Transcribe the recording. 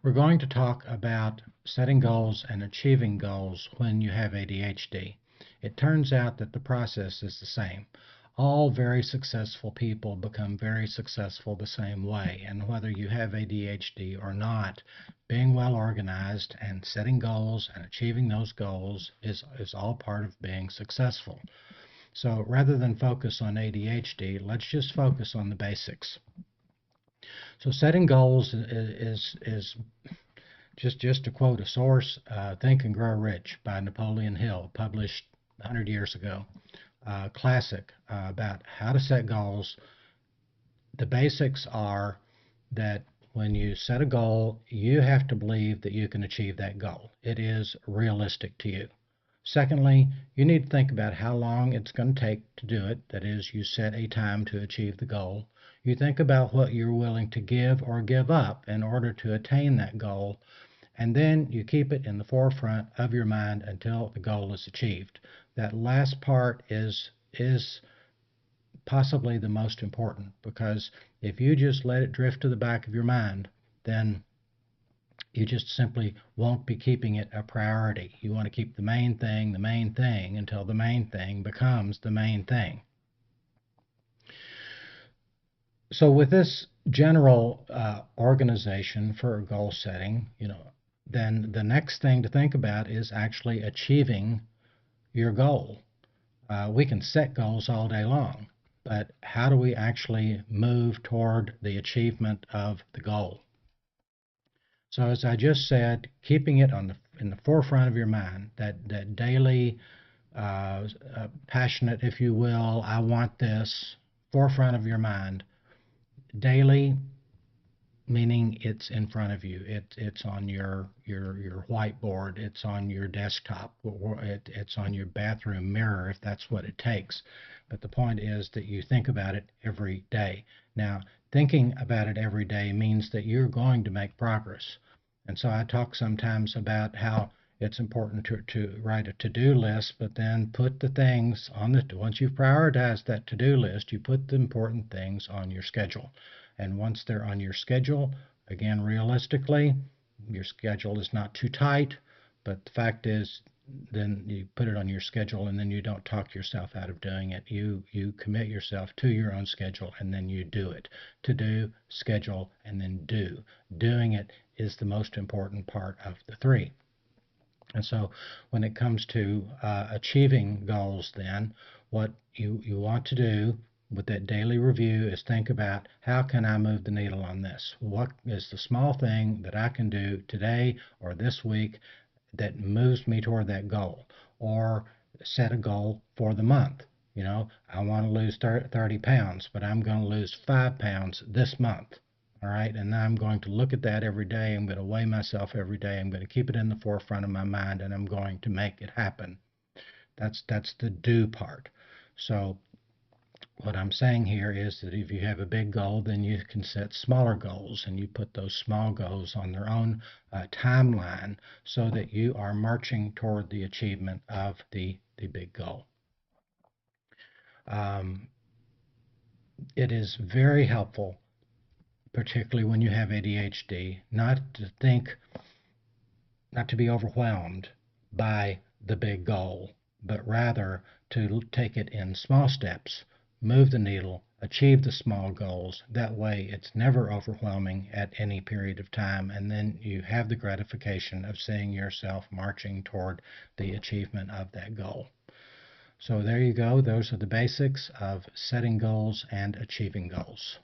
We're going to talk about setting goals and achieving goals when you have ADHD. It turns out that the process is the same. All very successful people become very successful the same way, and whether you have ADHD or not, being well organized and setting goals and achieving those goals is all part of being successful. So rather than focus on ADHD, let's just focus on the basics. So setting goals is just to quote a source, Think and Grow Rich by Napoleon Hill, published 100 years ago. Classic about how to set goals. The basics are that when you set a goal, you have to believe that you can achieve that goal. It is realistic to you. Secondly, you need to think about how long it's going to take to do it. That is, you set a time to achieve the goal. You think about what you're willing to give or give up in order to attain that goal, and then you keep it in the forefront of your mind until the goal is achieved. That last part is possibly the most important, because if you just let it drift to the back of your mind, then you just simply won't be keeping it a priority. You want to keep the main thing until the main thing becomes the main thing. So with this general organization for goal setting, then the next thing to think about is actually achieving your goal. We can set goals all day long, but how do we actually move toward the achievement of the goal? So as I just said, keeping it in the forefront of your mind, that daily, passionate, if you will, I want this, forefront of your mind, daily, meaning it's in front of you. It's on your whiteboard. It's on your desktop. Or it's on your bathroom mirror if that's what it takes. But the point is that you think about it every day. Now, thinking about it every day means that you're going to make progress. And so I talk sometimes about how it's important to write a to-do list, but then put the things on once you've prioritized that to-do list, you put the important things on your schedule. And once they're on your schedule, again, realistically, your schedule is not too tight, but the fact is, then you put it on your schedule, and then you don't talk yourself out of doing it. You commit yourself to your own schedule, and then you do it. To do, schedule, and then do. Doing it is the most important part of the three. And so when it comes to achieving goals, then what you want to do with that daily review is think about, how can I move the needle on this? What is the small thing that I can do today or this week that moves me toward that goal? Or set a goal for the month. I want to lose 30 pounds, but I'm going to lose 5 pounds this month. All right, and I'm going to look at that every day. I'm going to weigh myself every day. I'm going to keep it in the forefront of my mind, and I'm going to make it happen. That's the do part. So what I'm saying here is that if you have a big goal, then you can set smaller goals, and you put those small goals on their own timeline so that you are marching toward the achievement of the big goal. It is very helpful, particularly when you have ADHD, not to be overwhelmed by the big goal, but rather to take it in small steps, move the needle, achieve the small goals. That way it's never overwhelming at any period of time, and then you have the gratification of seeing yourself marching toward the achievement of that goal. So there you go. Those are the basics of setting goals and achieving goals.